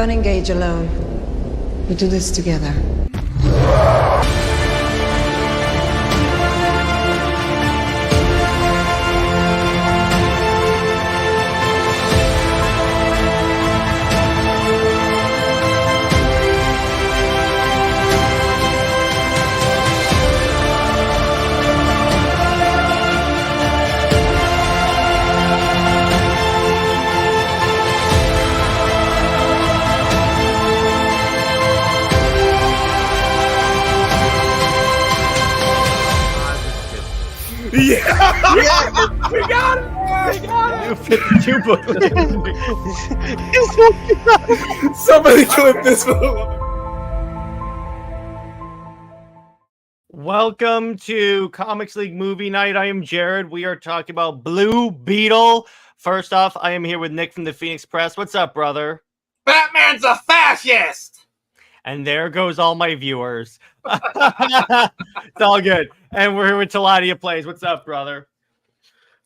don't engage alone. We do this together. Yeah, we got it. We got it. 52 booklets. Somebody clip this one. Welcome to Comics League Movie Night. I am Jared. We are talking about Blue Beetle. First off, I am here with Nick from the Phoenix Press. What's up, brother? Batman's a fascist. And there goes all my viewers. It's all good. And we're here with Teladia Plays. What's up, brother?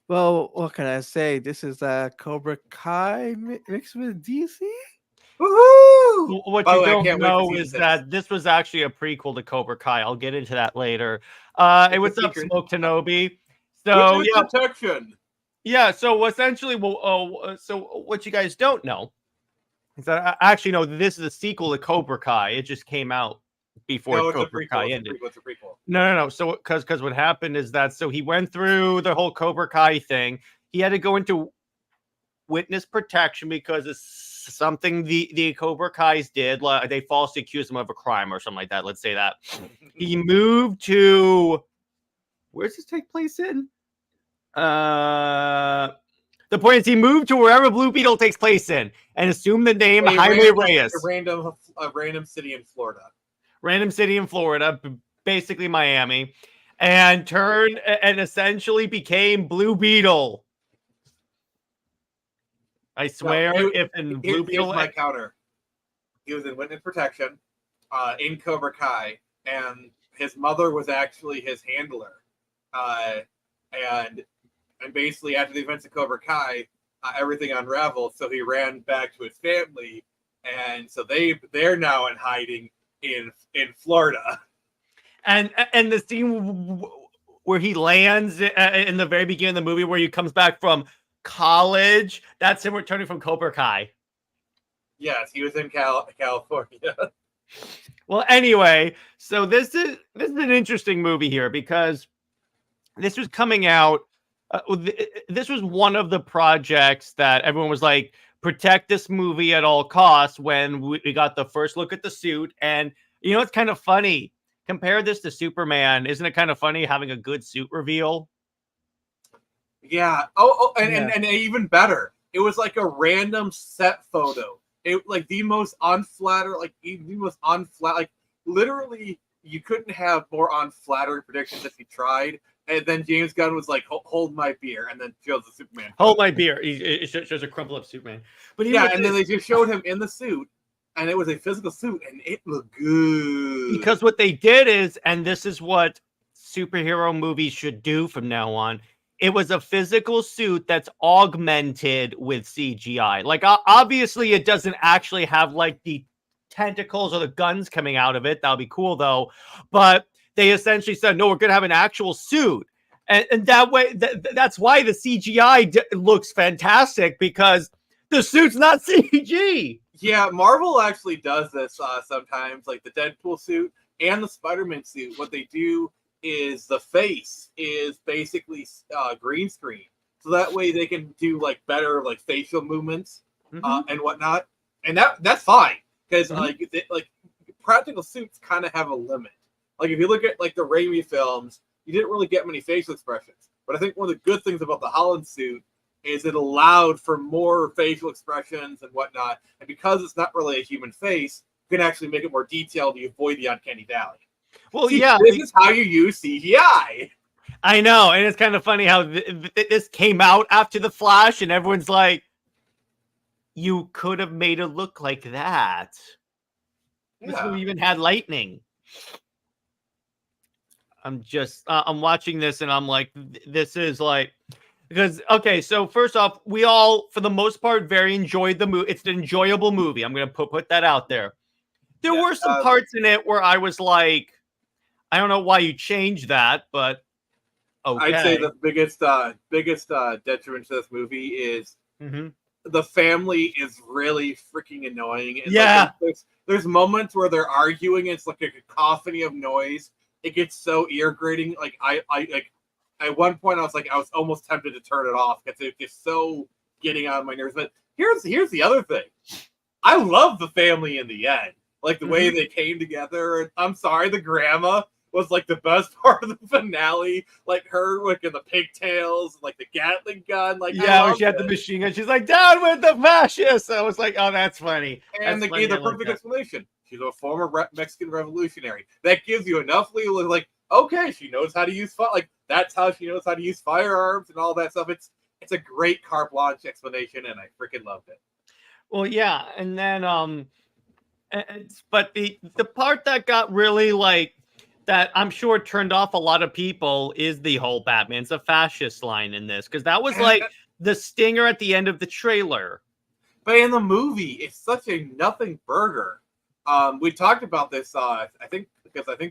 Well, what can I say? This is Cobra Kai mixed with DC. Woohoo! What By you the way, I don't can't wait to know see is this. that this was actually a prequel to Cobra Kai. I'll get into that later. Hey, what's up, secret. Smoke Tanobi? So yeah, protection. yeah. So essentially, so what you guys don't know is that actually no, this is a sequel to Cobra Kai. It just came out before No, it's a Cobra prequel. Kai It's a ended. prequel. It's a prequel. No. So because what happened is that he went through the whole Cobra Kai thing. He had to go into witness protection because it's something the Cobra Kai's did. Like, they falsely accused him of a crime or something like that. Let's say that. He moved to, where does this take place in? The point is he moved to wherever Blue Beetle takes place in and assumed the name Jaime Reyes. A random city in Florida. Random city in Florida, basically Miami, and turned and essentially became Blue Beetle. I swear, if in Blue Beetle, here's my counter. He was in witness protection, in Cobra Kai, and his mother was actually his handler, and basically after the events of Cobra Kai, everything unraveled. So he ran back to his family, and so they're now in hiding in Florida. and the scene where he lands in the very beginning of the movie, where he comes back from college, that's him returning from Cobra Kai. Yes, he was in California. Well, anyway, so this is an interesting movie here because this was coming out. This was one of the projects that everyone was like, protect this movie at all costs, when we got the first look at the suit. And you know, it's kind of funny. Compare this to Superman. Isn't it kind of funny having a good suit reveal? Yeah. And even better, it was like a random set photo. It like the most unflattering, like literally you couldn't have more unflattering predictions if you tried. And then James Gunn was like, "Hold my beer," and then shows the Superman. Hold my beer. It shows a crumple up Superman. But then they just showed him in the suit, and it was a physical suit, and it looked good. Because what they did is, and this is what superhero movies should do from now on, it was a physical suit that's augmented with CGI. Like, obviously, it doesn't actually have like the tentacles or the guns coming out of it. That'll be cool though. But they essentially said, no, we're going to have an actual suit. And that way, that's why the CGI looks fantastic, because the suit's not CG. Yeah, Marvel actually does this sometimes, like the Deadpool suit and the Spider-Man suit. What they do is the face is basically green screen. So that way they can do like better like facial movements and whatnot. And that's fine, because like practical suits kind of have a limit. Like if you look at like the Raimi films, you didn't really get many facial expressions. But I think one of the good things about the Holland suit is it allowed for more facial expressions and whatnot. And because it's not really a human face, you can actually make it more detailed to avoid the uncanny valley. Well, See, yeah. This is how you use CGI. I know. And it's kind of funny how this came out after The Flash, and everyone's like, you could have made it look like that. Yeah. This movie even had lightning. I'm watching this and I'm like, this is like, Because okay, so first off, we all, for the most part, very enjoyed the movie. It's an enjoyable movie. I'm gonna put that out there. There Yeah, were some parts in it where I was like, I don't know why you changed that, but okay. I'd say the biggest detriment to this movie is Mhm. the family is really freaking annoying. It's Yeah. like there's moments where they're arguing. It's like a cacophony of noise. It gets so ear grating. Like I like at one point I was almost tempted to turn it off because it's just so getting on my nerves. But here's the other thing. I love the family in the end. Like the way they came together. And I'm sorry, the grandma was like the best part of the finale. Like her like in the pigtails, like the Gatling gun. Like Yeah, when she had the machine gun, she's like, down with the fascists. I was like, oh, that's funny. And they gave the perfect explanation. She's a former Mexican revolutionary. That gives you enough leeway. Like, okay, she knows how to use fire. Like that's how she knows how to use firearms and all that stuff. It's a great carte blanche explanation, and I freaking loved it. Well, yeah, and then but the part that got really like that I'm sure turned off a lot of people is the whole Batman's a fascist line in this, because that was like the stinger at the end of the trailer. But in the movie, it's such a nothing burger. We talked about this. I think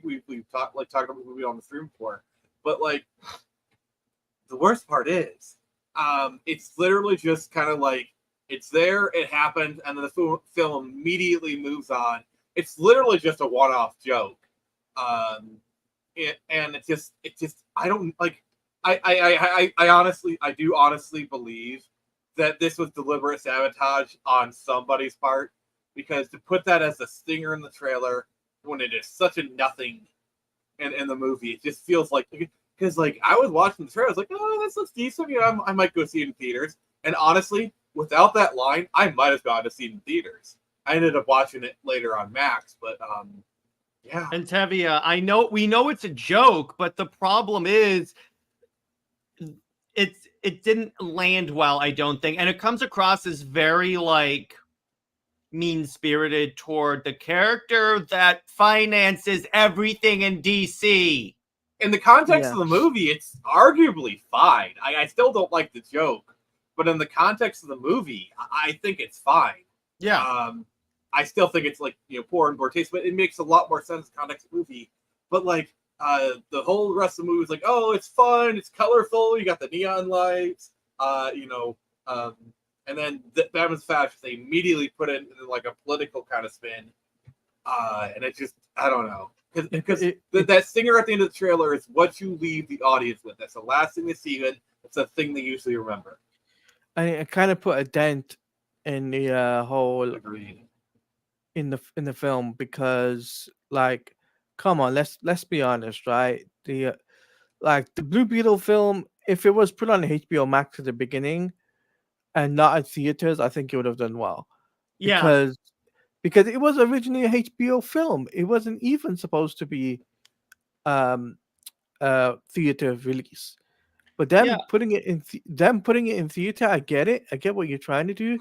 we've talked about the movie on the stream before. But like, the worst part is, it's literally just kind of like it's there, it happened, and then the film immediately moves on. It's literally just a one-off joke, and it just I don't like. I do honestly believe that this was deliberate sabotage on somebody's part, because to put that as a stinger in the trailer when it is such a nothing in the movie, it just feels like, because like I was watching the trailer, I was like, oh, this looks decent. You know, I might go see it in theaters. And honestly, without that line, I might have gone to see it in theaters. I ended up watching it later on Max, but yeah. And Tevia, we know it's a joke, but the problem is it didn't land well, I don't think. And it comes across as very like mean-spirited toward the character that finances everything in DC. In the context of the movie, it's arguably fine. I still don't like the joke, but in the context of the movie, I think it's fine. Yeah. I still think it's like, you know, poor and poor taste, but it makes a lot more sense in the context of the movie. But like the whole rest of the movie is like, oh, it's fun, it's colorful, you got the neon lights, and then Batman's Fascist, they immediately put it in like a political kind of spin, and it just, I don't know, because that stinger at the end of the trailer is what you leave the audience with. That's the last thing they see, and it's a thing they usually remember. I kind of put a dent in the whole Agreed. in the film, because like, come on, let's be honest, right? The Blue Beetle film, if it was put on HBO Max at the beginning and not at theaters, I think it would have done well. Yeah. Because it was originally a HBO film. It wasn't even supposed to be theater release. But them putting it in theater, I get it. I get what you're trying to do,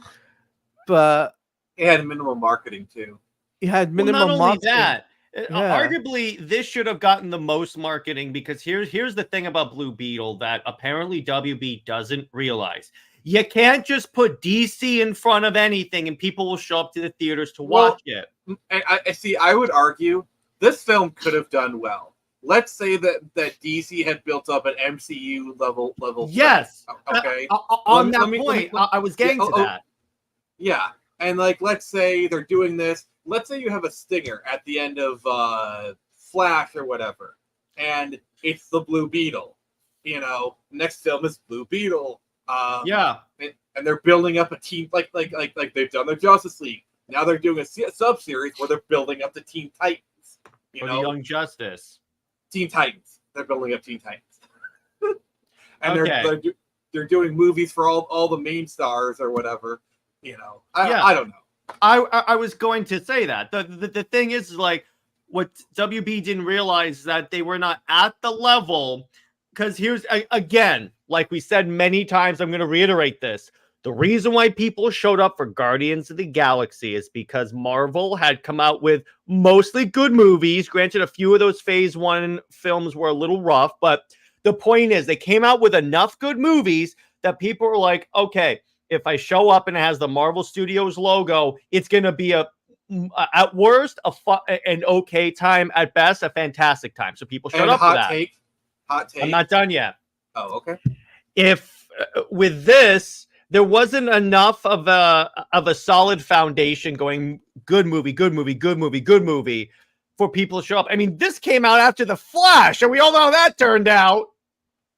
but it had minimal marketing too. It had minimal marketing. Not only that, arguably this should have gotten the most marketing, because here's the thing about Blue Beetle that apparently WB doesn't realize. You can't just put DC in front of anything and people will show up to the theaters to watch it. I see. I would argue this film could have done well. Let's say that DC had built up an MCU level. Yes. Okay. On that point, I was getting to that. Yeah. And like, let's say they're doing this. Let's say you have a stinger at the end of Flash or whatever, and it's the Blue Beetle. You know, next film is Blue Beetle. And they're building up a team like they've done their Justice League. Now they're doing a sub-series where they're building up the Teen Titans. The Young Justice. Teen Titans. They're building up Teen Titans. And they're doing movies for all the main stars or whatever. You know, I don't know. I was going to say that. The thing is, like, what WB didn't realize that they were not at the level, because here's, again, like we said many times, I'm going to reiterate this. The reason why people showed up for Guardians of the Galaxy is because Marvel had come out with mostly good movies. Granted, a few of those Phase 1 films were a little rough, but the point is they came out with enough good movies that people are like, okay, if I show up and it has the Marvel Studios logo, it's going to be at worst, an okay time, at best, a fantastic time. So people shut And up for that. Hot take. I'm not done yet. Oh, okay. If with this, there wasn't enough of a solid foundation going good movie for people to show up. I mean, this came out after The Flash, and we all know how that turned out.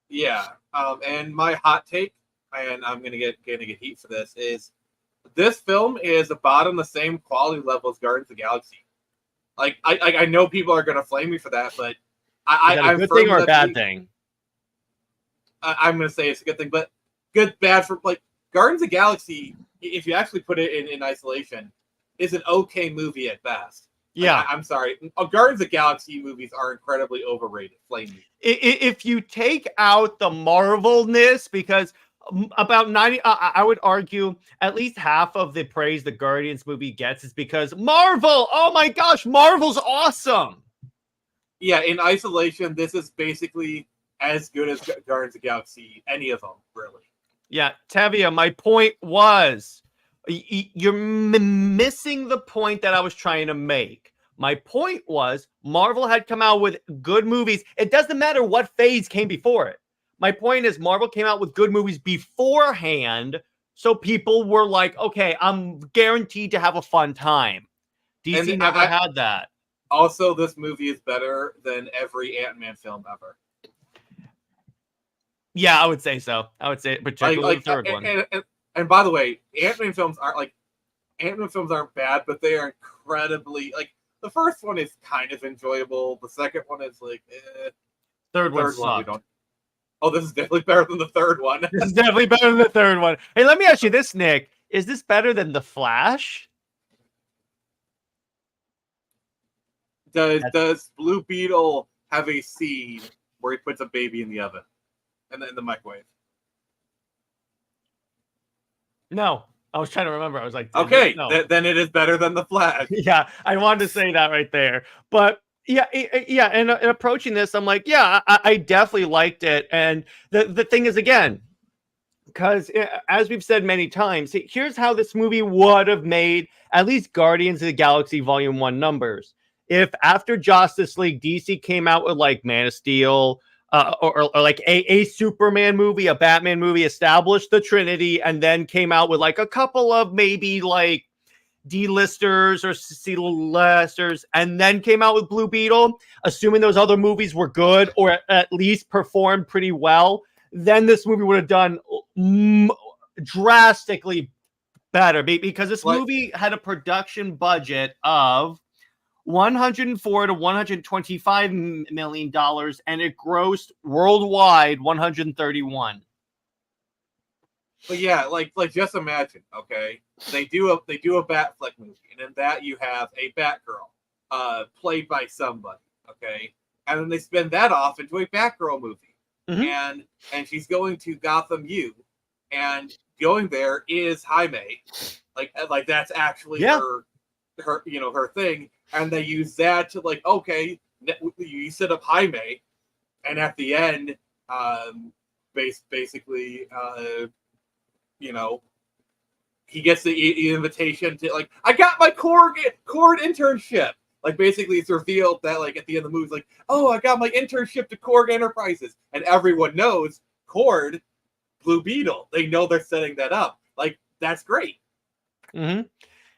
Yeah. And my hot take, and I'm gonna get heat for this, is this film is about on the same quality level as Guardians of the Galaxy. Like I know people are gonna flame me for that, but I'm good thing or a bad thing? I'm gonna say it's a good thing, but bad for like Guardians of the Galaxy. If you actually put it in isolation, is an okay movie at best. Yeah, like, I'm sorry. Guardians of the Galaxy movies are incredibly overrated. Flame me. If you take out the Marvelness, because about 90, I would argue at least half of the praise the Guardians movie gets is because Marvel. Oh my gosh, Marvel's awesome. Yeah, in isolation, this is basically as good as Guardians of the Galaxy, any of them, really. Yeah, Tevia, my point was, you're missing the point that I was trying to make. My point was, Marvel had come out with good movies. It doesn't matter what phase came before it. My point is, Marvel came out with good movies beforehand, so people were like, okay, I'm guaranteed to have a fun time. DC never had that. Also, this movie is better than every Ant-Man film ever. Yeah, I would say so. I would say particularly the third one. And by the way, Ant-Man films aren't bad, but they are incredibly like the first one is kind of enjoyable. The second one is like Third one sucked. Oh, this is definitely better than the third one. This is definitely better than the third one. Hey, let me ask you this, Nick. Is this better than The Flash? Does Blue Beetle have a scene where he puts a baby in the oven and then in the microwave? No. I was trying to remember. I was like, okay, no. Then it is better than The Flash. Yeah, I wanted to say that right there. But yeah, and approaching this, I'm like, yeah, I definitely liked it. And the thing is, again, because as we've said many times, here's how this movie would have made at least Guardians of the Galaxy Volume 1 numbers. If after Justice League, DC came out with like Man of Steel, or like a Superman movie, a Batman movie, established the Trinity, and then came out with like a couple of maybe like D-listers or C-listers, and then came out with Blue Beetle, assuming those other movies were good or at least performed pretty well, then this movie would have done drastically better, because this movie had a production budget of $104 to $125 million, and it grossed worldwide 131. But yeah, like just imagine, okay? They do a Batfleck movie, and in that you have a Batgirl, played by somebody, okay? And then they spin that off into a Batgirl movie, and she's going to Gotham U, and going there is Jaime, like that's actually her her thing. And they use that to like, okay, you set up Jaime, and at the end, basically, he gets the invitation to like, I got my Cord internship. Like basically, it's revealed that like at the end of the movie, it's like, oh, I got my internship to Cord Enterprises, and everyone knows Cord, Blue Beetle. They know they're setting that up. Like that's great. Mm-hmm.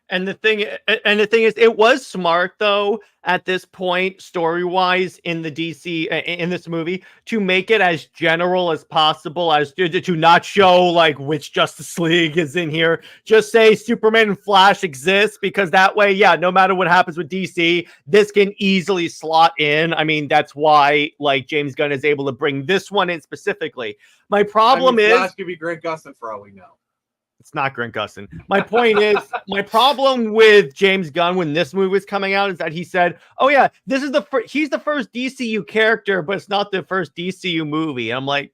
And the thing is, it was smart though at this point, story-wise, in the DC in this movie, to make it as general as possible, as to not show like which Justice League is in here. Just say Superman and Flash exist, because that way, yeah, no matter what happens with DC, this can easily slot in. I mean, that's why like James Gunn is able to bring this one in specifically. My problem is Flash could be Grant Gustin for all we know. It's not Grant Gustin. My point is, my problem with James Gunn when this movie was coming out is that he said, oh yeah, this is he's the first DCU character, but it's not the first DCU movie. And I'm like,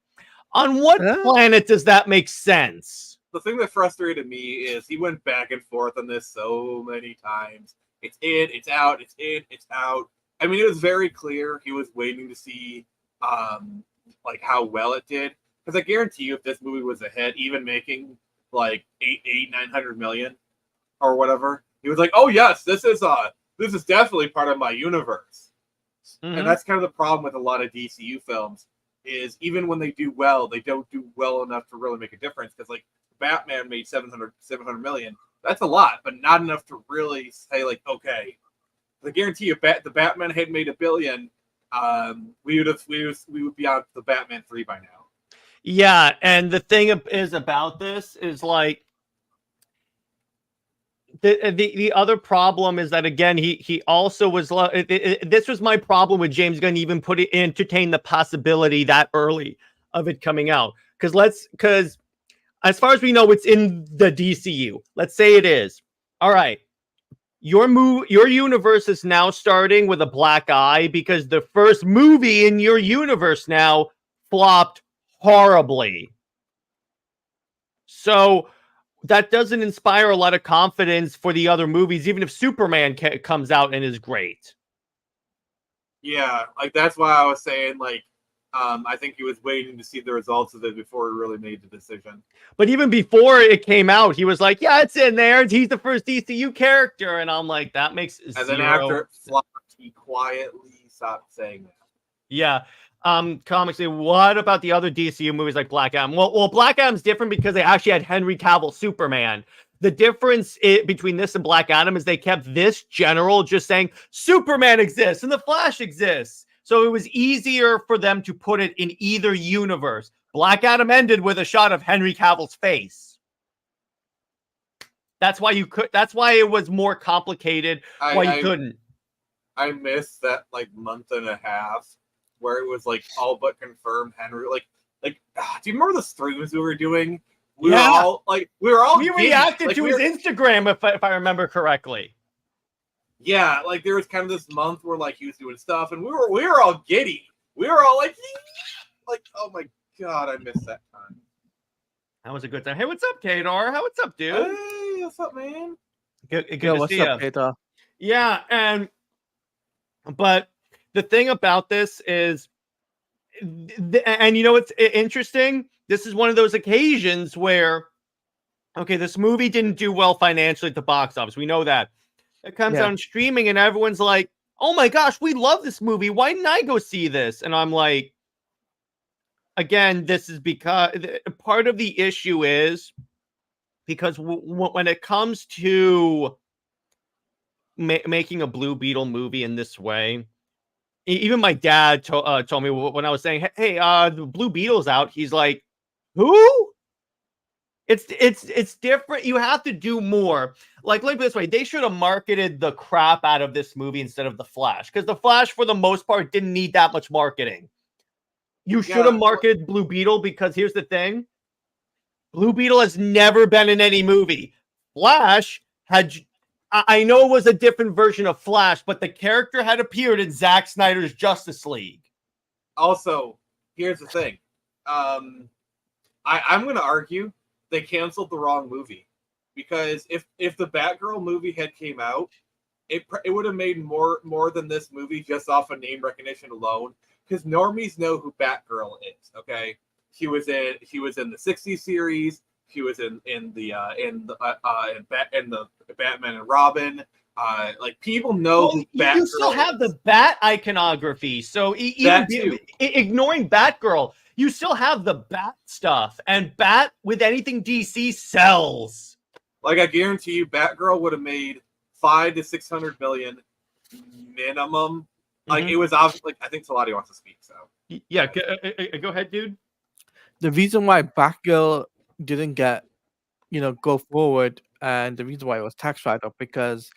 on what planet does that make sense? The thing that frustrated me is he went back and forth on this so many times. It's in, it's out, it's in, it's out. I mean, it was very clear he was waiting to see like how well it did. Because I guarantee you, if this movie was a hit, even making like 900 million or whatever, he was like, "Oh yes, this is definitely part of my universe." Mhm. And that's kind of the problem with a lot of DCU films is even when they do well, they don't do well enough to really make a difference. Because like Batman made 700 million, that's a lot, but not enough to really say like, okay, I guarantee you, the Batman had made $1 billion, we would be on the Batman 3 by now. Yeah, and the thing is about this is like the other problem is that again he also was this was my problem with James Gunn even entertain the possibility that early of it coming out because as far as we know it's in the DCU. Let's say it is. All right. Your universe is now starting with a black eye because the first movie in your universe now flopped horribly. So that doesn't inspire a lot of confidence for the other movies, even if Superman comes out and is great. Yeah, like that's why I was saying like I think he was waiting to see the results of it before he really made the decision. But even before it came out, he was like, "Yeah, it's in there. He's the first DCU character," and I'm like, "That makes zero." And then after it flopped, he quietly stopped saying that. Yeah. Comics say, what about the other DCU movies like Black Adam? Well, Black Adam's different because they actually had Henry Cavill Superman. The difference between this and Black Adam is they kept this general just saying Superman exists and the Flash exists. So it was easier for them to put it in either universe. Black Adam ended with a shot of Henry Cavill's face. That's why it was more complicated. Why you couldn't. I missed that like month and a half where it was like all but confirmed Henry. Do you remember the streams we were doing? We reacted to his Instagram if I remember correctly. Yeah, like there was kind of this month where like he was doing stuff, and we were all giddy. We were all like, oh my god, I missed that time. That was a good time. Hey, what's up, Kadar? What's up, dude? Hey, what's up, man? Good to what's see up, you. Kadar? Yeah, but the thing about this is, and you know what's interesting? This is one of those occasions where, okay, this movie didn't do well financially at the box office. We know that. It comes out on streaming, and everyone's like, "Oh my gosh, we love this movie. Why didn't I go see this?" And I'm like, again, this is because part of the issue is because when it comes to making a Blue Beetle movie in this way, even my dad told me when I was saying, "Hey, the Blue Beetle's out," he's like, "Who?" It's different. You have to do more. Like, look this way, they should have marketed the crap out of this movie instead of the Flash, because the Flash, for the most part, didn't need that much marketing. You should have marketed Blue Beetle, because here's the thing: Blue Beetle has never been in any movie. Flash had. I know it was a different version of Flash, but the character had appeared in Zack Snyder's Justice League. Also, here's the thing. I'm going to argue they canceled the wrong movie, because if the Batgirl movie had came out, it would have made more than this movie just off of name recognition alone. Because normies know who Batgirl is. Okay, she was in the '60s series. She was in the Batman and Robin. Like, people know who Batgirl You still have the Bat iconography, so ignoring Batgirl, you still have the Bat stuff, and Bat with anything DC sells. Like, I guarantee you, Batgirl would have made 500 to 600 million minimum. Like, it was obvious. Like, I think Teladia wants to speak. So yeah, go ahead, dude. The reason why Batgirl didn't get, go forward, and the reason why it was tax write-off, because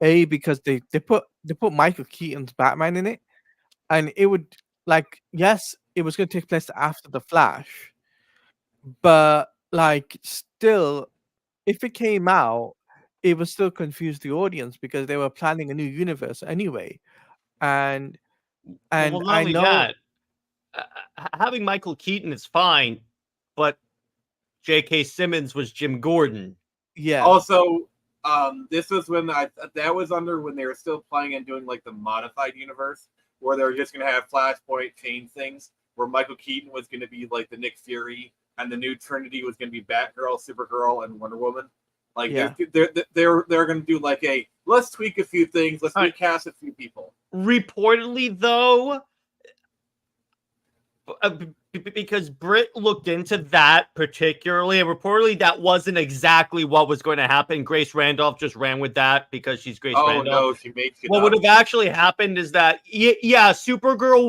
because they put Michael Keaton's Batman in it, and it would, like, yes, it was going to take place after the Flash, but like, still, if it came out, it would still confuse the audience because they were planning a new universe anyway. And well, not I only know that, having Michael Keaton is fine, but J.K. Simmons was Jim Gordon. Yeah. Also, this was when that was when they were still playing and doing like the modified universe, where they were just gonna have Flashpoint change things. where Michael Keaton was going to be like the Nick Fury, and the new Trinity was going to be Batgirl, Supergirl, and Wonder Woman. Like they're going to do like a let's tweak a few things, let's recast a few people. Reportedly, though, because Britt looked into that particularly, and reportedly that wasn't exactly what was going to happen. Grace Randolph just ran with that because she's Grace Randolph. Oh no, she made it what would have actually happened is that Supergirl,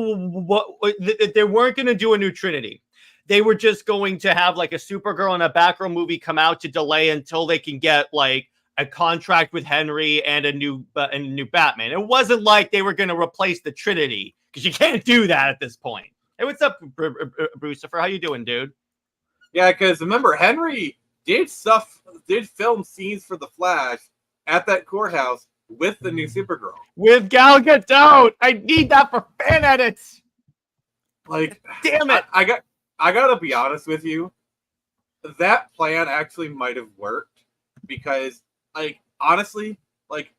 they weren't going to do a new Trinity. They were just going to have like a Supergirl and a Batgirl movie come out to delay until they can get like a contract with Henry and a new Batman. It wasn't like they were going to replace the Trinity, because you can't do that at this point. Hey, what's up, Brucifer? How you doing, dude? Yeah, because remember, Henry did film scenes for The Flash at that courthouse with the new Supergirl. With Gal Gadot! I need that for fan edits! Like, damn it! I gotta be honest with you. That plan actually might have worked, because, like, honestly, like,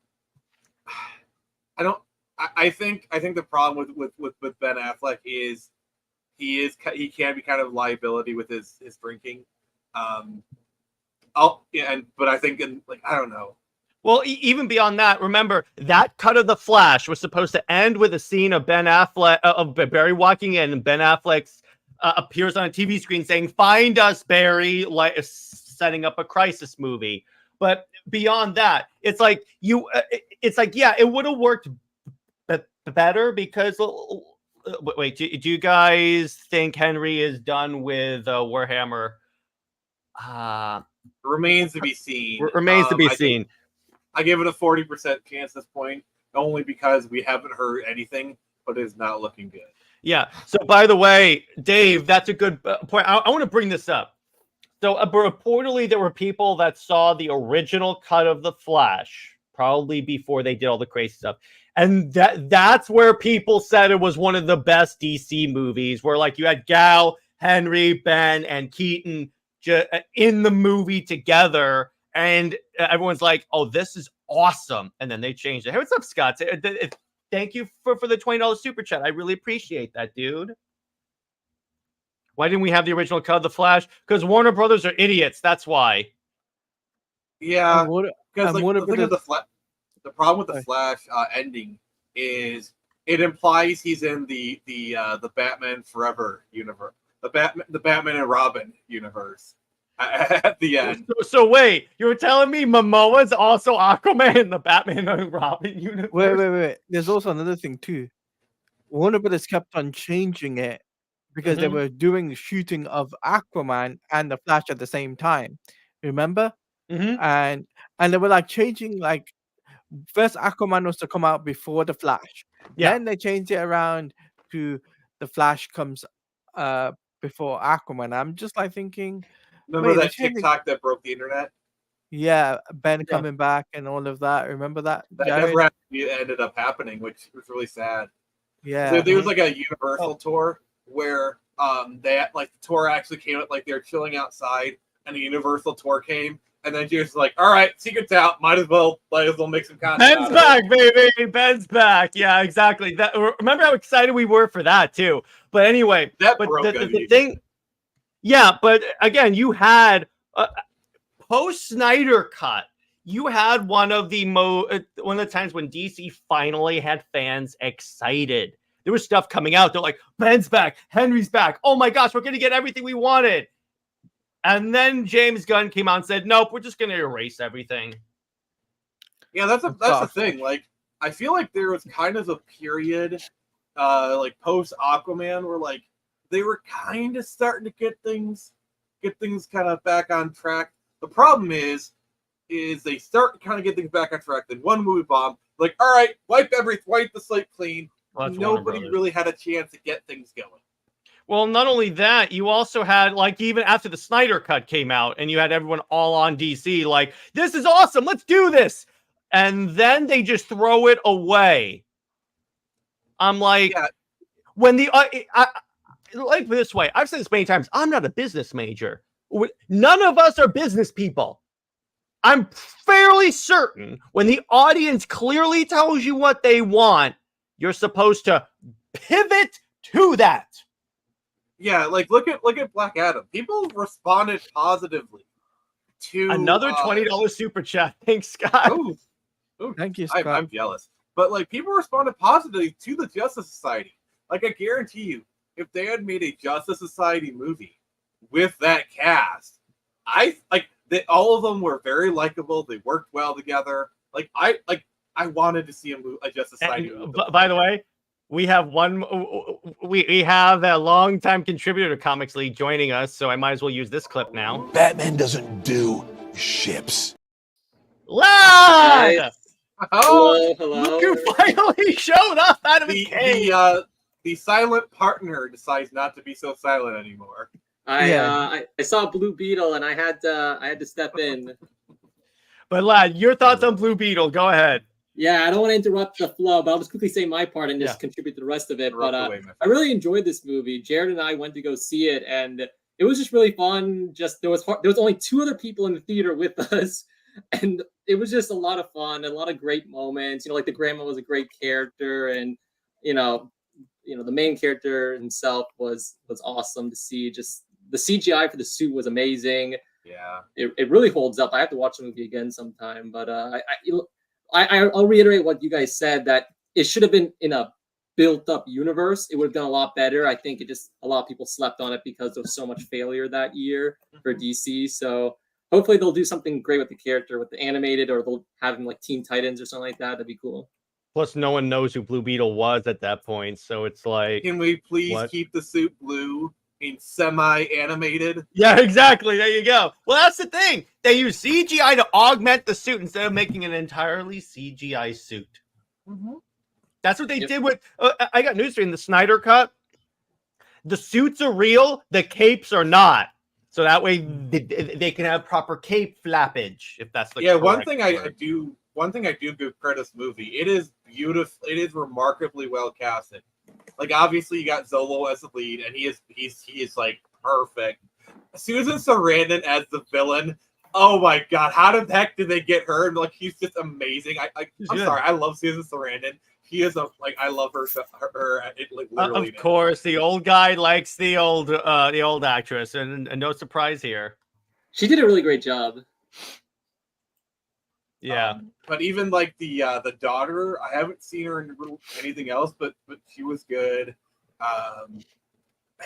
I think the problem with Ben Affleck is he can be kind of liability with his drinking. But I think I don't know. Well, even beyond that, remember that cut of The Flash was supposed to end with a scene of Ben Affleck of Barry walking in, and Ben Affleck appears on a TV screen saying, "Find us, Barry," like setting up a crisis movie. But beyond that, it's like it would have worked better, because wait, do you guys think Henry is done with Warhammer? Remains to be seen. Remains to be seen. I give it a 40% chance at this point, only because we haven't heard anything, but it's not looking good. Yeah. So, by the way, Dave, that's a good point. I want to bring this up. So, reportedly, there were people that saw the original cut of The Flash, probably before they did all the crazy stuff. And that's where people said it was one of the best DC movies, where like you had Gal, Henry, Ben, and Keaton in the movie together. And everyone's like, "Oh, this is awesome!" And then they changed it. Hey, what's up, Scott? Thank you for the $20 super chat. I really appreciate that, dude. Why didn't we have the original cut of The Flash? Because Warner Brothers are idiots. That's why. Yeah, because the problem with the Flash ending is it implies he's in the Batman Forever universe, the Batman and Robin universe. At the end. So wait, you were telling me Momoa's also Aquaman in the Batman and Robin universe? Wait. There's also another thing too. Warner Brothers kept on changing it because they were doing shooting of Aquaman and the Flash at the same time. Remember? And they were like changing, like first Aquaman was to come out before the Flash. Yeah. Then they changed it around to the Flash comes before Aquaman. I'm just like thinking, remember that TikTok that broke the internet? Yeah, Ben coming back and all of that. Remember that? That never actually ended up happening, which was really sad. Yeah. So there was like a Universal tour where the tour actually came out, like they were chilling outside, and the Universal tour came, and then she was like, "All right, secret's out. Might as well make some content." Ben's back, baby. Ben's back. Yeah, exactly. That. Remember how excited we were for that too. But anyway, the thing. Yeah, but again, you had post Snyder cut. You had one of the times when DC finally had fans excited. There was stuff coming out. They're like, "Ben's back, Henry's back. Oh my gosh, we're gonna get everything we wanted." And then James Gunn came out and said, "Nope, we're just gonna erase everything." Yeah, that's the thing. Like, I feel like there was kind of a period, like post Aquaman, where like they were kind of starting to get things kind of back on track. The problem is they start to kind of get things back on track. Then one movie bomb, like, all right, wipe the slate clean. Well, nobody really had a chance to get things going. Well, not only that, you also had, like, even after the Snyder cut came out and you had everyone all on DC, like, "This is awesome, let's do this." And then they just throw it away. I'm like, when the, like this way, I've said this many times, I'm not a business major. None of us are business people. I'm fairly certain when the audience clearly tells you what they want, you're supposed to pivot to that. Yeah, like look at Black Adam. People responded positively to Another $20 super chat. Thanks, Scott. Oh, Thank you, Scott. I'm jealous. But like people responded positively to the Justice Society. Like I guarantee you, if they had made a Justice Society movie with that cast, all of them were very likable. They worked well together. I wanted to see a Justice Society movie. By the way, we have we have a longtime contributor to Comics League joining us, so I might as well use this clip now. Batman doesn't do ships. Lad! Nice. Oh, Hello. Look who finally showed up out of his cave. the silent partner decides not to be so silent anymore. I saw Blue Beetle and I had to step in. But Lad, your thoughts on Blue Beetle? Go ahead. Yeah, I don't want to interrupt the flow, but I'll just quickly say my part and just contribute to the rest of it. But I really enjoyed this movie. Jared and I went to go see it, and it was just really fun. Just there was only 2 other people in the theater with us, and it was just a lot of fun, a lot of great moments. You know, like the grandma was a great character, and you know, the main character himself was awesome to see. Just the CGI for the suit was amazing. Yeah, it really holds up. I have to watch the movie again sometime, but I'll reiterate what you guys said, that it should have been in a built-up universe. It would have done a lot better. I think a lot of people slept on it because there was so much failure that year for DC. So hopefully they'll do something great with the character, with the animated, or they'll have him like Teen Titans or something like that. That'd be cool. Plus, no one knows who Blue Beetle was at that point, so it's like, can we please keep the suit blue in semi-animated? Yeah, exactly. There you go. Well, that's the thing. They use CGI to augment the suit instead of making an entirely CGI suit. Mm-hmm. That's what they did with. I got news for you. In the Snyder Cut, the suits are real, the capes are not. So that way they can have proper cape flappage. If that's the one thing I do give credit to this movie. It is beautiful. It is remarkably well casted. Like obviously you got Zolo as the lead, and he is like perfect. Susan Sarandon as the villain. Oh my god, how the heck did they get her? Like she's just amazing. I'm sorry, I love Susan Sarandon. She is I love her. Literally. Of course, the old guy likes the old actress, and no surprise here. She did a really great job. Yeah, but even like the daughter, I haven't seen her in anything else, but she was good.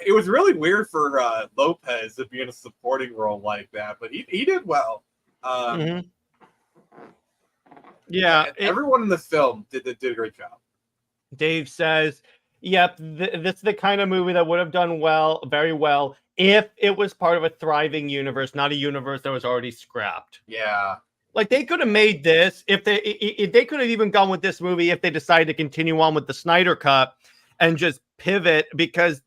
It was really weird for Lopez to be in a supporting role like that, but he did well. Yeah, everyone in the film did a great job. Dave says, "Yep, this is the kind of movie that would have done very well, if it was part of a thriving universe, not a universe that was already scrapped." Yeah. Like they could have made this if they could have even gone with this movie if they decided to continue on with the Snyder Cut and just pivot, because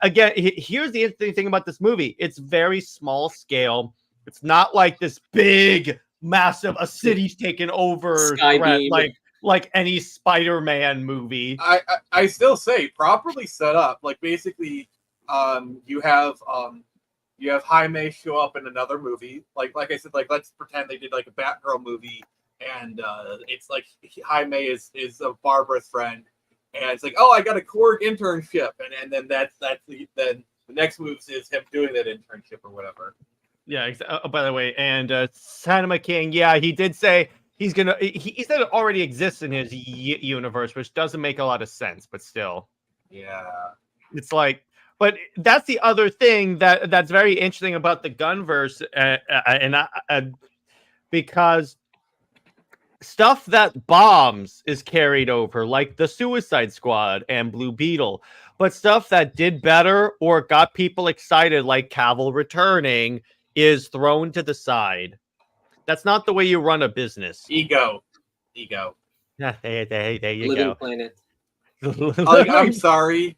again, here's the interesting thing about this movie. It's very small scale. It's not like this big, massive, a city's taken over threat, like any Spider-Man movie. I still say properly set up. Like basically, you have Jaime show up in another movie. Like I said, like let's pretend they did like a Batgirl movie, and it's like Jaime is a Barbara's friend, and it's like, oh, I got a Korg internship, and then then the next move is him doing that internship or whatever. Yeah. By the way, and Cinema King, yeah, he did say he said it already exists in his universe, which doesn't make a lot of sense, but still, yeah, it's like. But that's the other thing that's very interesting about the Gunverse, because stuff that bombs is carried over, like the Suicide Squad and Blue Beetle. But stuff that did better or got people excited, like Cavill returning, is thrown to the side. That's not the way you run a business. Ego. Yeah, there you Living go. Planet. I'm sorry.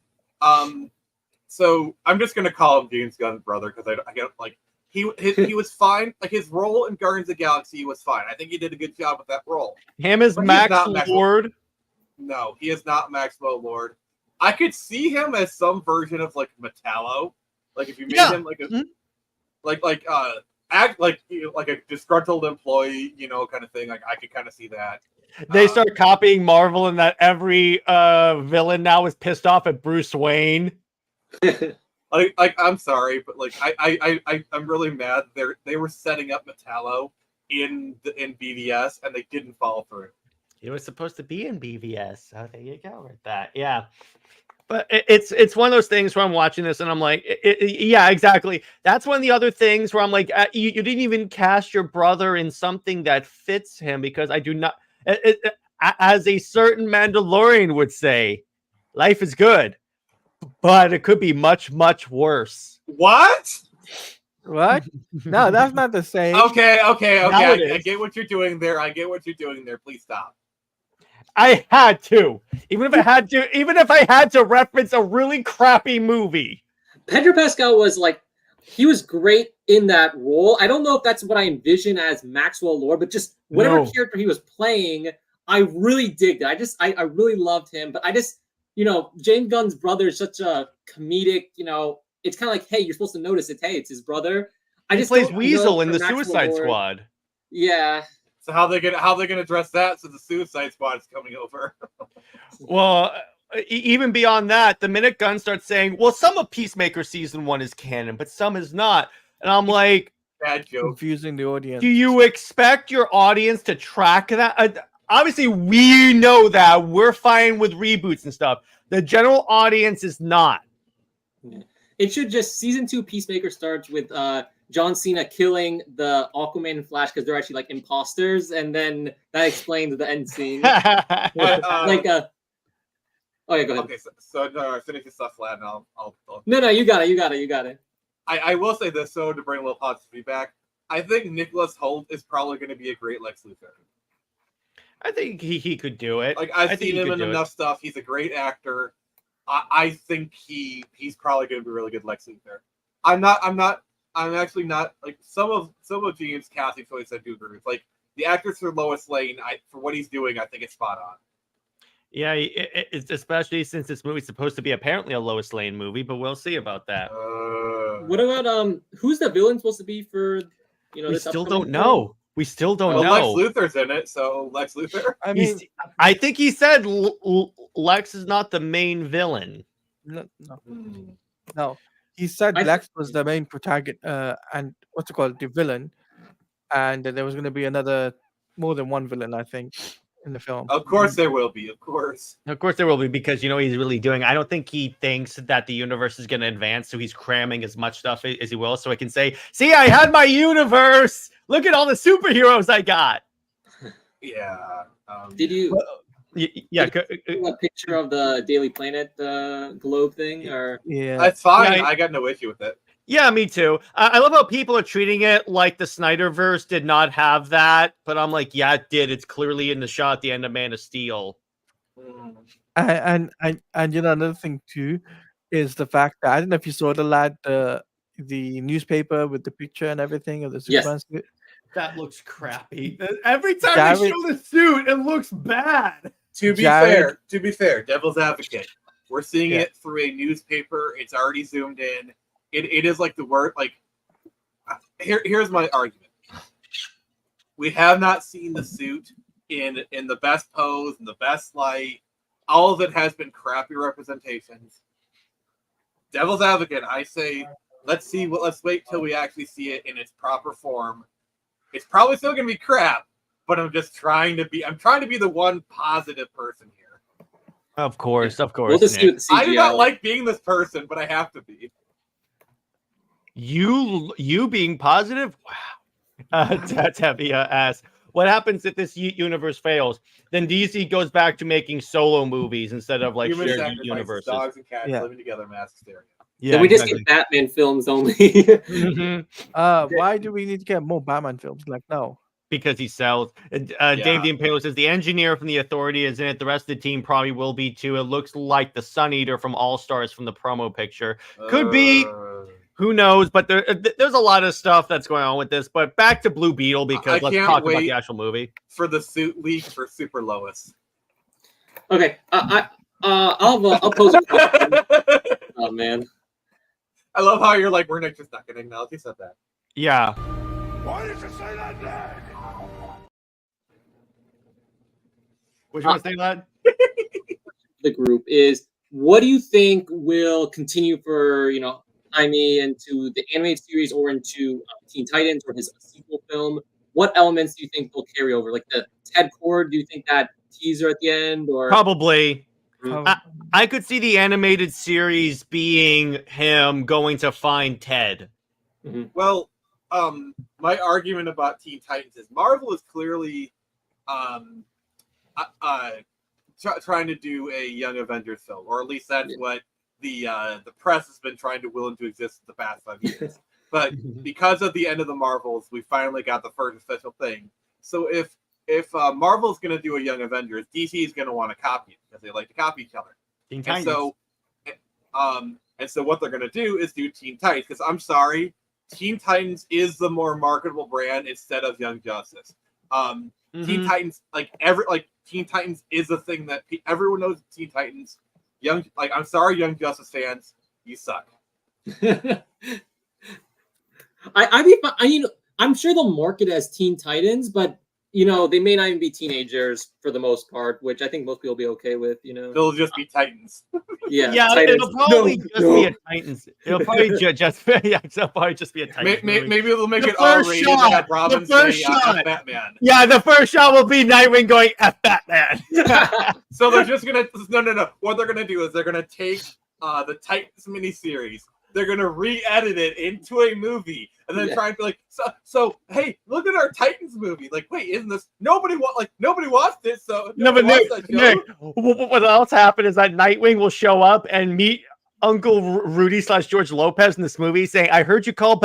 So I'm just gonna call him James Gunn's brother because I get like he was fine. Like his role in Guardians of the Galaxy was fine. I think he did a good job with that role. Him as Max Lord. No, he is not Maximo Lord. I could see him as some version of like Metallo. Like if you made him like a act like a disgruntled employee, kind of thing. Like I could kind of see that. They start copying Marvel, and that every villain now is pissed off at Bruce Wayne. Like I'm sorry, but like I'm really mad. They were setting up Metallo in BVS and they didn't follow through. It was supposed to be in BVS. So there you go with that. Yeah. But it's one of those things where I'm watching this and I'm like, yeah, exactly. That's one of the other things where I'm like, you didn't even cast your brother in something that fits him, because I do not, as a certain Mandalorian would say, life is good, but it could be much, much worse. What? What? No, that's not the same. Okay. I get what you're doing there. Please stop. I had to, even if I had to reference a really crappy movie. Pedro Pascal was like, he was great in that role. I don't know if that's what I envision as Maxwell Lord, but just whatever character he was playing, I really digged it. I really loved him. But James Gunn's brother is such a comedic, it's kind of like, hey, you're supposed to notice it. Hey, it's his brother. He plays Weasel in the Suicide Squad. Yeah. So how they gonna address that? So the Suicide Squad is coming over. Well, even beyond that, the minute Gunn starts saying, "Well, some of Peacemaker season 1 is canon, but some is not," and I'm like, bad joke. Confusing the audience. Do you expect your audience to track that? Obviously, we know that we're fine with reboots and stuff. The general audience is not. It should just season 2 Peacemaker starts with John Cena killing the Aquaman and Flash because they're actually like imposters, and then that explains the end scene. Oh yeah, go ahead. Okay, so finish this stuff flat, and I'll. No, you got it. I will say this, so to bring a little positive feedback, I think Nicholas Hoult is probably going to be a great Lex Luthor. I think he could do it. Like I've seen him in enough stuff. He's a great actor. I think he's probably going to be a really good Lex Luthor. I'm actually not like some of James' casting choice. I do agree with. Like the actors for Lois Lane, for what he's doing, I think it's spot on. Yeah, it's especially since this movie's supposed to be apparently a Lois Lane movie, but we'll see about that. What about who's the villain supposed to be for we still don't know. We still don't know. Lex Luthor's in it, so Lex Luthor. I mean, I think he said Lex is not the main villain. No. He said Lex was the main protagonist, and the villain, and there was going to be more than one villain, I think, in the film. Of course there will be. Of course there will be, because he's really doing. I don't think he thinks that the universe is going to advance, so he's cramming as much stuff as he will, so I can say, "See, I had my universe. Look at all the superheroes I got." Yeah. Did you? Yeah. A picture of the Daily Planet globe thing, or yeah, that's fine. Yeah, I got no issue with it. Yeah, me too. I love how people are treating it like the Snyderverse did not have that, but I'm like, yeah, it did. It's clearly in the shot at the end of Man of Steel. And another thing too is the fact that I don't know if you saw the newspaper with the picture and everything of the Superman suit. That looks crappy. Every time they show the suit, it looks bad. To be fair, Devil's Advocate. We're seeing it through a newspaper. It's already zoomed in. It is like the word, like, here's my argument. We have not seen the suit in the best pose, in the best light. All of it has been crappy representations. Devil's Advocate, I say, let's wait till we actually see it in its proper form. It's probably still gonna be crap, but I'm trying to be the one positive person here. Of course. We'll just do the CGI. I do not like being this person, but I have to be. You being positive? Wow. That's heavy ass. What happens if this universe fails? Then DC goes back to making solo movies instead of like shared universes. Dogs and cats living together, mass hysteria. Yeah, we just get Batman films only. Why do we need to get more Batman films? Like, no. Because he sells. Dave the Impaler says the engineer from the Authority is in it. The rest of the team probably will be too. It looks like the Sun Eater from All Stars from the promo picture. Could be. Who knows? But there's a lot of stuff that's going on with this. But back to Blue Beetle, because let's talk about the actual movie. For the suit leak for Super Lois. Okay, I'll pose a question. Oh man, I love how you're like, we're just not going to acknowledge you said that. Yeah. Why did you say that, Dad? What you want to say, lad? The group is, what do you think will continue for Jaime into the animated series or into Teen Titans or his sequel film? What elements do you think will carry over? Like the Ted Cord? Do you think that teaser at the end, or Probably. Probably. I could see the animated series being him going to find Ted. Well, my argument about Teen Titans is Marvel is clearly trying to do a Young Avengers film, or at least that's what the press has been trying to will into existence the past 5 years. But because of the end of the Marvels, we finally got the first official thing. So if Marvel's going to do a Young Avengers, DC is going to want to copy it because they like to copy each other. Teen Titans. And so what they're going to do is do Teen Titans, because I'm sorry, Teen Titans is the more marketable brand instead of Young Justice. Teen Titans, Teen Titans is the thing that everyone knows. Teen Titans, I'm sorry, Young Justice fans, you suck. I'm sure they'll market it as Teen Titans, but they may not even be teenagers for the most part, which I think most people will be okay with. They'll just be Titans. Yeah, Titans. It'll probably be a Titans. It'll probably just be a Titans. Maybe they'll make it R-rated and have Robin say F Batman. Yeah, the first shot will be Nightwing going F Batman. So they're just gonna no. What they're gonna do is they're gonna take the Titans miniseries. They're gonna re-edit it into a movie, and then try and be like, so hey, look at our Titans movie. Like, wait, isn't this nobody watched it? So no, but Nick, what else happened is that Nightwing will show up and meet Uncle Rudy / George Lopez in this movie, saying, "I heard you call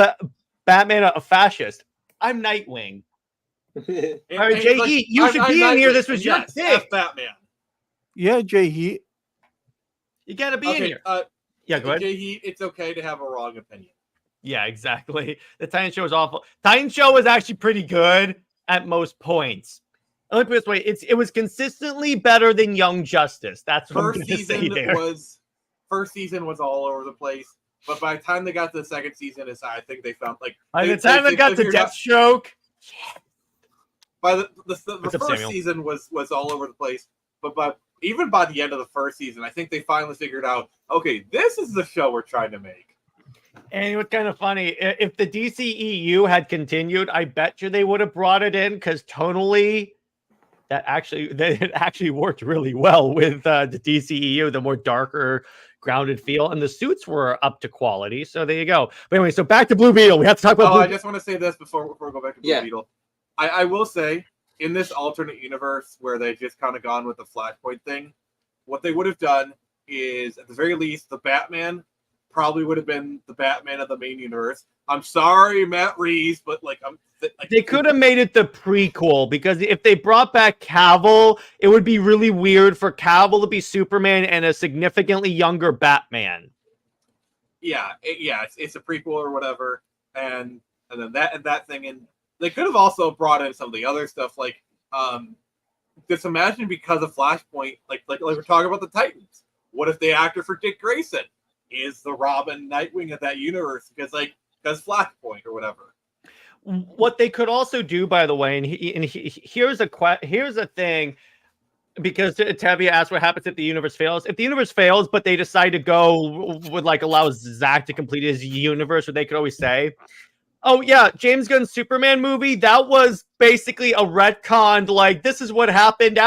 Batman a fascist. I'm Nightwing." All right, JJheat, you should be in here. This was your pick. Batman. Yeah, JJheat. You gotta be in here. Yeah, go ahead. JJheat, it's okay to have a wrong opinion. Yeah, exactly. The Titan Show is awful. Titan Show was actually pretty good at most points. Let me put it this way: it was consistently better than Young Justice. That's what I'm going to say there. First season was all over the place, but by the time they got to the second season, I think they found by the time they got to Deathstroke. By the first season was all over the place, but even by the end of the first season, I think they finally figured out, okay, this is the show we're trying to make. And it was kind of funny. If the DCEU had continued, I bet you they would have brought it in, because tonally, it actually worked really well with the DCEU, the more darker, grounded feel, and the suits were up to quality. So there you go. But anyway, so back to Blue Beetle. We have to talk about. I just want to say this before we go back to Blue Beetle. I will say, in this alternate universe where they just kind of gone with the Flashpoint thing, what they would have done is, at the very least, the Batman probably would have been the Batman of the main universe. I'm sorry, Matt Reeves, but they could have made it the prequel, because if they brought back Cavill, it would be really weird for Cavill to be Superman and a significantly younger Batman. Yeah, it's a prequel or whatever, and then that thing, and they could have also brought in some of the other stuff, just imagine, because of Flashpoint, like we're talking about the Titans. What if the actor for Dick Grayson is the Robin Nightwing of that universe, because Flashpoint or whatever? What they could also do, by the way, here's a thing, because Tavia asked what happens if the universe fails. If the universe fails, but they decide to go with allow Zach to complete his universe, what they could always say, oh yeah, James Gunn's Superman movie, that was basically a retconned, this is what happened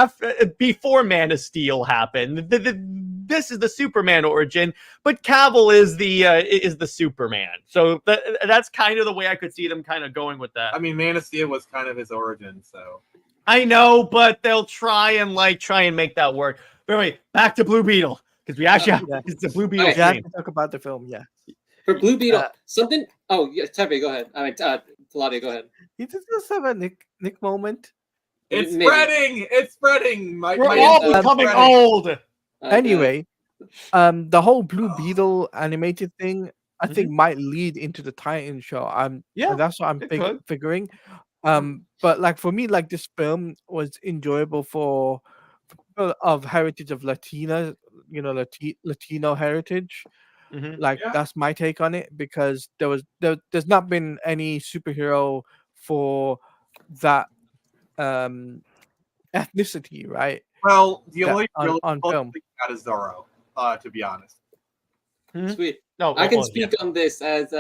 before Man of Steel happened. This is the Superman origin, but Cavill is the Superman. So that's kind of the way I could see them kind of going with that. I mean, Man of Steel was kind of his origin, so. I know, but they'll try and make that work. But anyway, back to Blue Beetle, because we actually have it's a Blue Beetle. We have to talk about the film, yeah. For Blue Beetle, something. Oh, yeah, Tevye, go ahead. I mean, Teladia, go ahead. You just have a Nick moment. It's spreading. It's spreading. We're all becoming old. Anyway, the whole Blue Beetle animated thing, I think, might lead into the Titan show. That's what I'm figuring. But for me, this film was enjoyable for people of heritage of Latina, Latino heritage. That's my take on it, because there's not been any superhero for that ethnicity, right? Well, the only on film got is Zorro. to be honest. Sweet. No, I can speak on this as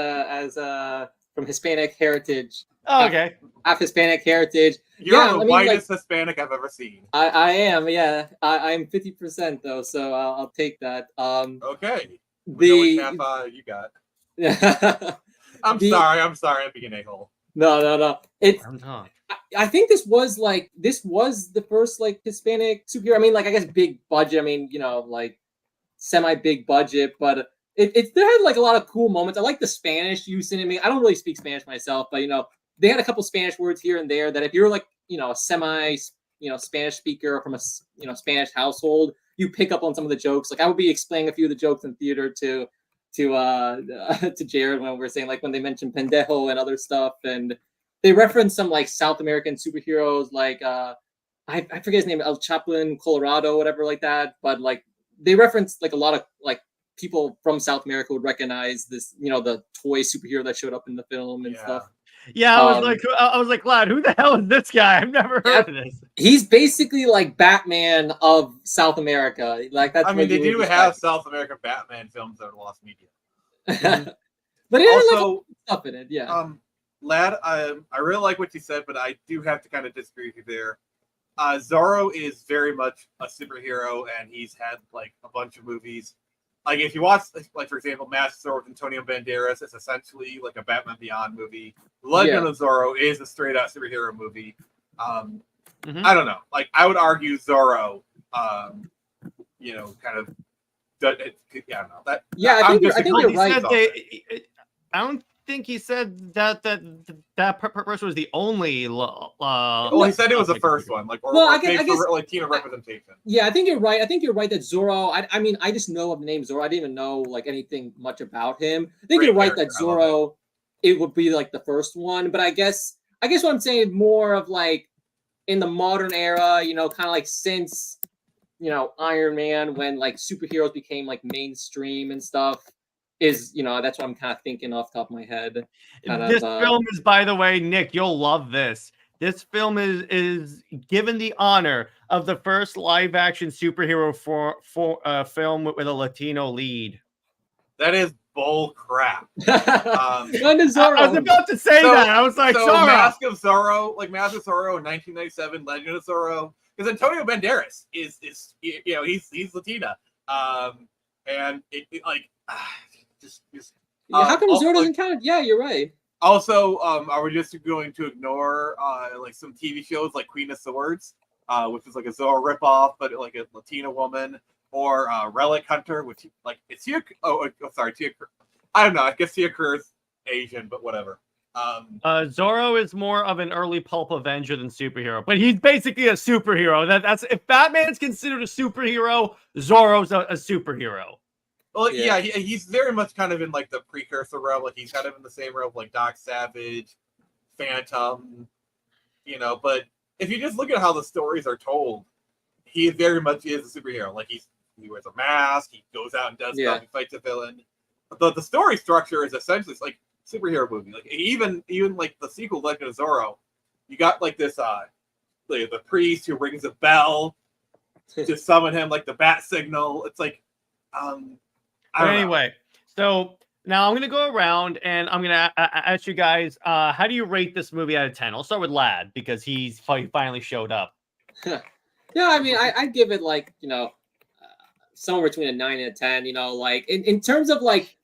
from Hispanic heritage. Oh, okay. Half Hispanic heritage. You're the whitest Hispanic I've ever seen. I am, yeah. I'm 50% though, so I'll take that. Okay. We know which half you got. I'm sorry, I'm being a hole. No. I think this was the first like Hispanic superhero. I mean, like I guess big budget. I mean, like semi big budget, but it there had like a lot of cool moments. I like the Spanish use in it. I mean, I don't really speak Spanish myself, but they had a couple Spanish words here and there that if you're like a semi Spanish speaker from a Spanish household, you pick up on some of the jokes. Like I would be explaining a few of the jokes in theater to Jared when we were saying like when they mentioned pendejo and other stuff, and they referenced some like South American superheroes like I forget his name, El Chaplin, Colorado, whatever like that. But like they referenced like a lot of like people from South America would recognize this, the toy superhero that showed up in the film and stuff. Yeah, I was like, lad, who the hell is this guy? I've never heard of this. He's basically like Batman of South America. Like that's. I mean, they do have South American Batman films that are lost media. But it also like stuff in it, yeah. Lad, I really like what you said, but I do have to kind of disagree with you there. Zorro is very much a superhero, and he's had like a bunch of movies. Like if you watch, like for example, Mask of Zorro with Antonio Banderas, it's essentially like a Batman Beyond movie. Legend of Zorro is a straight out superhero movie. I don't know. Like I would argue Zorro, kind of. I don't know that. Yeah, I think you're right. I don't think he said that person was the only. Well, he said it was the first one, like I guess for Latino representation. Yeah, I think you're right. I think you're right that Zorro. I mean, I just know of the name Zorro. I didn't even know like anything much about him. I think you're right that Zorro, it would be like the first one. But I guess what I'm saying is more of like in the modern era, kind of like since Iron Man, when like superheroes became like mainstream and stuff. Is that's what I'm kind of thinking off the top of my head. This film is, by the way, Nick, you'll love this. This film is given the honor of the first live action superhero for film with a Latino lead. That is bull crap. I was about to say that. I was like, Zorro. Mask of Zorro in 1997, Legend of Zorro, because Antonio Banderas is he's Latina, and it like. How come Zorro doesn't count? Yeah, you're right. Also, are we just going to ignore like some TV shows like Queen of Swords, which is like a Zorro ripoff, but like a Latina woman, or Relic Hunter, which like it's Tia. Tia. I don't know. I guess Tia Kerr's Asian, but whatever. Zorro is more of an early pulp Avenger than superhero, but he's basically a superhero. That's if Batman's considered a superhero, Zorro's a superhero. Well, yeah, he's very much kind of in like the precursor realm. Like he's kind of in the same realm like Doc Savage, Phantom, But if you just look at how the stories are told, he very much is a superhero. Like he wears a mask, he goes out and does stuff, he fights a villain. But the story structure is essentially like superhero movie. Like even like the sequel, Legend of Zorro, you got like this the priest who rings a bell to summon him, like the bat signal. It's like Anyway, so now I'm going to go around and I'm going to ask you guys, how do you rate this movie out of 10? I'll start with Lad because he finally showed up. Yeah, I mean, I'd give it like, somewhere between a 9 and a 10, like in terms of like,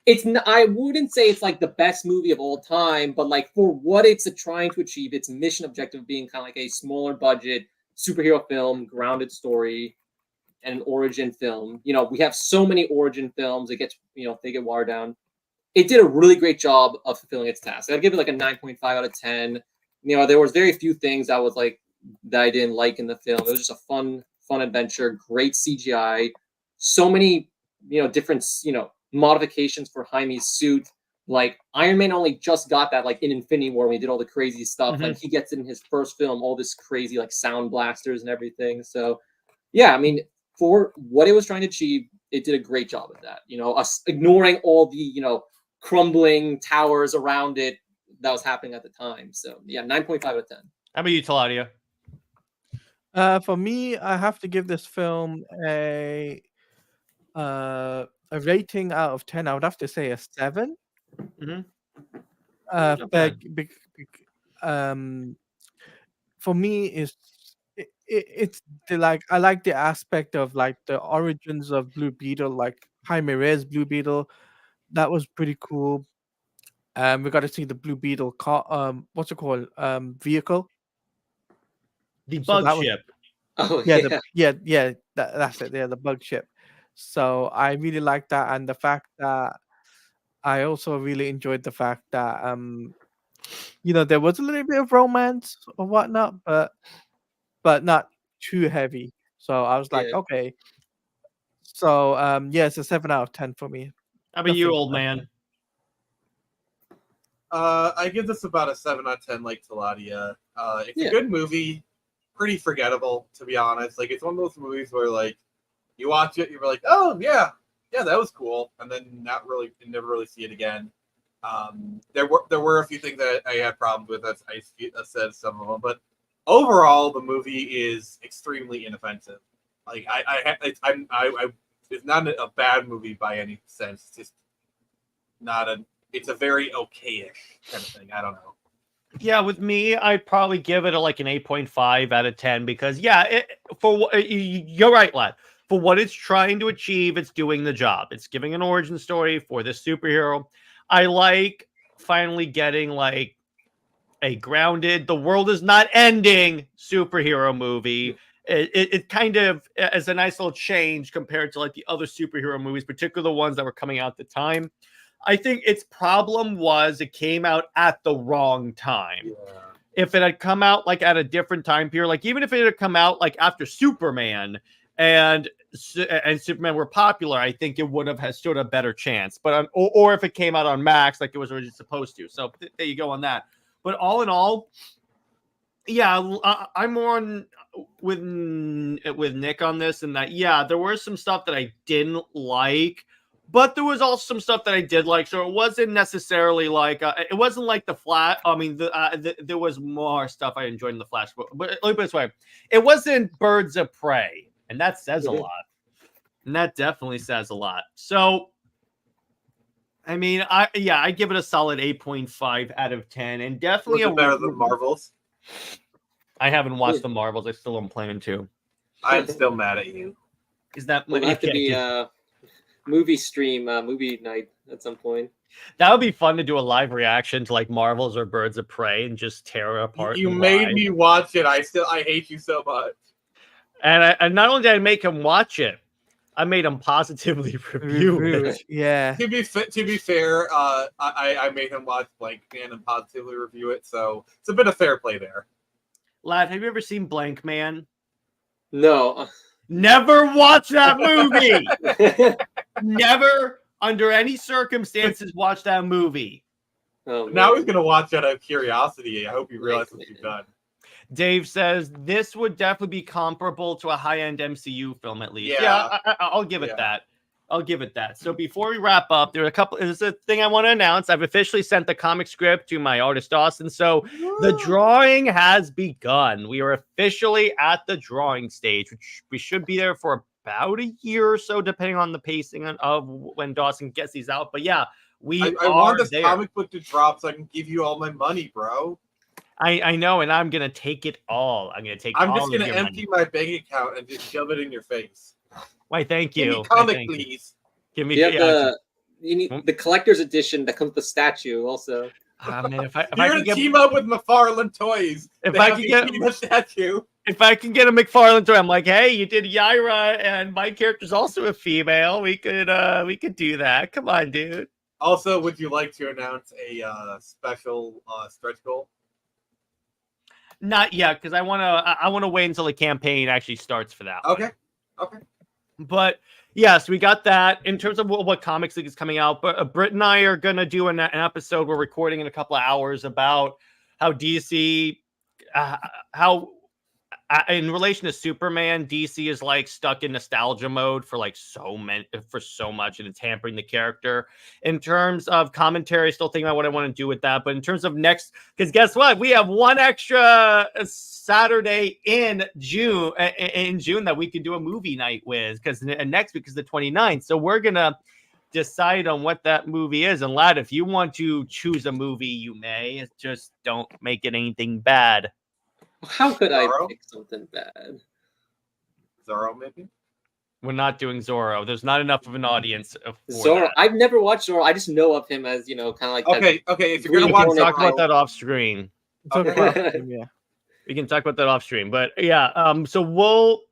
I wouldn't say it's like the best movie of all time, but like for what it's trying to achieve, its mission objective being kind of like a smaller budget superhero film, grounded story, and an origin film. We have so many origin films. It gets, they get watered down. It did a really great job of fulfilling its task. I'd give it like a 9.5 out of 10. There was very few things that I didn't like in the film. It was just a fun adventure, great CGI, so many, different, modifications for Jaime's suit. Like Iron Man only just got that like in Infinity War when he did all the crazy stuff. Like he gets in his first film, all this crazy like sound blasters and everything. So yeah, I mean, for what it was trying to achieve, it did a great job of that. Us ignoring all the, crumbling towers around it that was happening at the time. So yeah, 9.5 out of 10. How about you, Teladia? For me, I have to give this film a a rating out of 10, I would have to say a 7. Mhm. Uh, Not but bad. for me, it's like I like the aspect of like the origins of Blue Beetle, like Jaime Reyes Blue Beetle. That was pretty cool. We got to see the Blue Beetle what's it called? Vehicle. The So bug that was ship. Oh that's it. Yeah, the bug ship. So I really like that, and the fact that I also really enjoyed the fact that there was a little bit of romance or whatnot, but not too heavy. So I was like, Yeah. okay. So yeah, it's a 7 out of 10 for me. How about you, Definitely old top man? I give this about a 7 out of 10, like Teladia. It's Yeah. a good movie, pretty forgettable, to be honest. Like, it's one of those movies where, like, you watch it, you're like, oh, yeah, that was cool. And then you never really see it again. There were a few things that I had problems with, as I said some of them, but overall, the movie is extremely inoffensive. Like, it's not a bad movie by any sense. It's just not it's a very okay-ish kind of thing. I don't know. Yeah, with me, I'd probably give it like an 8.5 out of 10 because, yeah, you're right, lad. For what it's trying to achieve, it's doing the job. It's giving an origin story for this superhero. I like finally getting like a grounded, the world is not ending superhero movie. It kind of is a nice little change compared to like the other superhero movies, particularly the ones that were coming out at the time. I think its problem was it came out at the wrong time. Yeah. If it had come out like at a different time period, like even if it had come out like after Superman and Superman were popular, I think it would have stood a better chance. But or if it came out on Max like it was originally supposed to. So there you go on that. But all in all, yeah, I'm more on with Nick on this, and that yeah, there was some stuff that I didn't like, but there was also some stuff that I did like. So it wasn't necessarily like it wasn't like the Flash. I mean, there was more stuff I enjoyed in the Flash, but let me put it this way: it wasn't Birds of Prey, and that says a lot. And that definitely says a lot. So. I mean, I give it a solid 8.5 out of 10, and definitely Was it better than Marvels? I haven't watched the Marvels. I still am planning to. I'm still mad at you. Is that will have to be movie stream, movie night at some point? That would be fun to do a live reaction to like Marvels or Birds of Prey and just tear it apart. You made me watch it. I hate you so much. And not only did I make him watch it, I made him positively review it. Yeah. To be fair, I made him watch Blank Man and positively review it, so it's a bit of fair play there. Lad, have you ever seen Blank Man? No. Never watch that movie. Never, under any circumstances, watch that movie. Oh, now he's gonna watch out of curiosity. I hope you realize what you've done. Dave says this would definitely be comparable to a high-end MCU film, at least. Yeah, I'll give it that. I'll give it that. So before we wrap up, there's a thing I want to announce. I've officially sent the comic script to my artist Austin. So the drawing has begun. We are officially at the drawing stage, which we should be there for about a year or so, depending on the pacing of when Dawson gets these out. But yeah, I want this comic book to drop so I can give you all my money, bro. I know, and I'm gonna take it all. I'm just gonna empty my bank account and just shove it in your face. Why? Thank you. Give me comic, please. Give me. You need the collector's edition that comes with the statue. Also, man, if I can team up with McFarlane Toys, if I can get the statue, if I can get a McFarlane toy, I'm like, hey, you did Yaira, and my character's also a female. We could do that. Come on, dude. Also, would you like to announce a special stretch goal? Not yet, because I want to wait until the campaign actually starts for that. Okay. But yes, we got that. In terms of what Comics League is coming out, but Britt and I are gonna do an episode. We're recording in a couple of hours about how DC, how in relation to Superman, DC is like stuck in nostalgia mode for like so much, and it's hampering the character. In terms of commentary, still thinking about what I want to do with that. But in terms of next, because guess what, we have one extra Saturday in June that we can do a movie night with, because next week is the 29th. So we're gonna decide on what that movie is. And lad, if you want to choose a movie, you may. Just don't make it anything bad. How could I pick something bad? Zorro, maybe? We're not doing Zorro. There's not enough of an audience for Zorro. that. I've never watched Zorro. I just know of him as, kind of like okay. If you're gonna watch, talk about that off screen. Yeah. We can talk about that off stream. But yeah, so we'll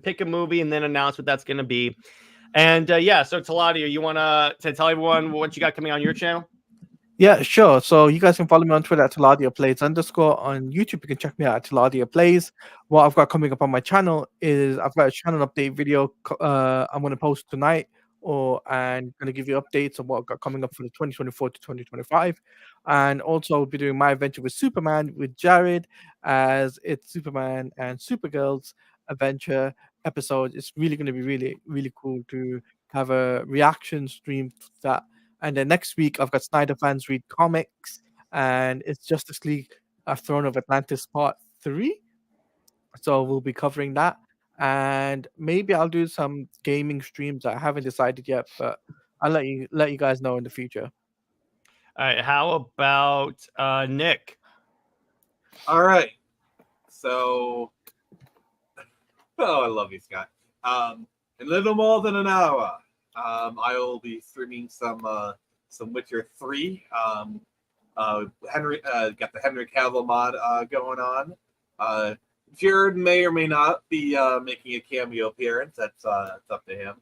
pick a movie and then announce what that's going to be. And yeah, so Teladia, you want to tell everyone what you got coming on your channel? Yeah, sure. So you guys can follow me on Twitter at Teladia Plays _ on YouTube. You can check me out at Teladia Plays. What I've got coming up on my channel is I've got a channel update video I'm going to post tonight, and going to give you updates on what I've got coming up for the 2024 to 2025. And also we'll be doing my adventure with Superman with Jared, as it's Superman and Supergirl's adventure episode. It's really going to be really cool to have a reaction stream to that. And then next week I've got Snyder Fans Read Comics, and it's Justice League Throne of Atlantis Part 3. So we'll be covering that. And maybe I'll do some gaming streams. I haven't decided yet, but I'll let you guys know in the future. All right, how about Nick? All right. So I love you, Scott. In a little more than an hour, I will be streaming some Witcher 3. Henry got the Henry Cavill mod going on. Jared may or may not be making a cameo appearance. That's up to him.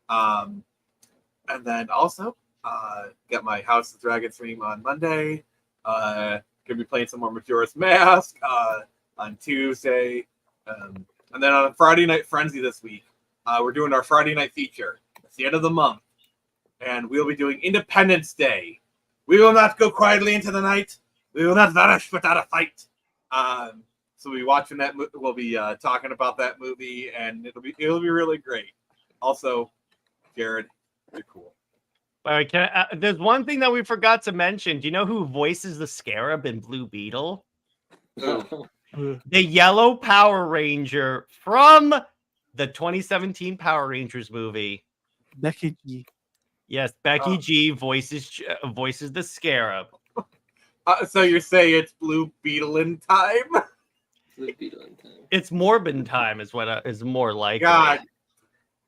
And then also got my House of Dragon stream on Monday. Gonna be playing some more Majora's Mask on Tuesday. And then on Friday Night Frenzy this week, we're doing our Friday night feature. It's the end of the month, and we'll be doing Independence Day. We will not go quietly into the night. We will not vanish without a fight. So we'll be watching that. We'll be talking about that movie, and it'll be really great. Also, Jared, you're cool. All right, there's one thing that we forgot to mention. Do you know who voices the Scarab in Blue Beetle? The yellow Power Ranger from the 2017 Power Rangers movie. Becky G. Yes, Becky G voices the Scarab. So you're saying it's Blue Beetle in time? Blue Beetle in time. It's Morbin time is what is more like. God,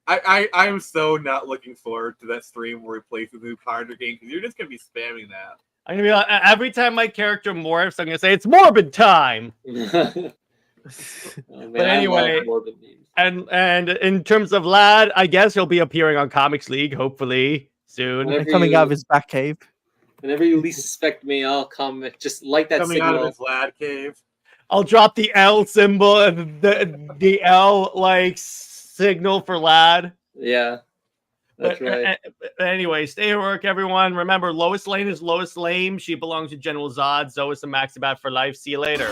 I'm so not looking forward to that stream where we play through the new Power Ranger game, because you're just gonna be spamming that. I'm gonna be like, every time my character morphs, I'm gonna say it's Morbid time. But anyway, and in terms of Lad, I guess he'll be appearing on Comics League hopefully soon. Coming out of his back cave. Whenever you least suspect me, I'll come just like that coming signal. out of his Lad cave. I'll drop the L symbol and the L like signal for Lad. Yeah. That's right. Anyway, stay at work, everyone. Remember, Lois Lane is Lois Lame. She belongs to General Zod. Zoe is the Maxibat for life. See you later.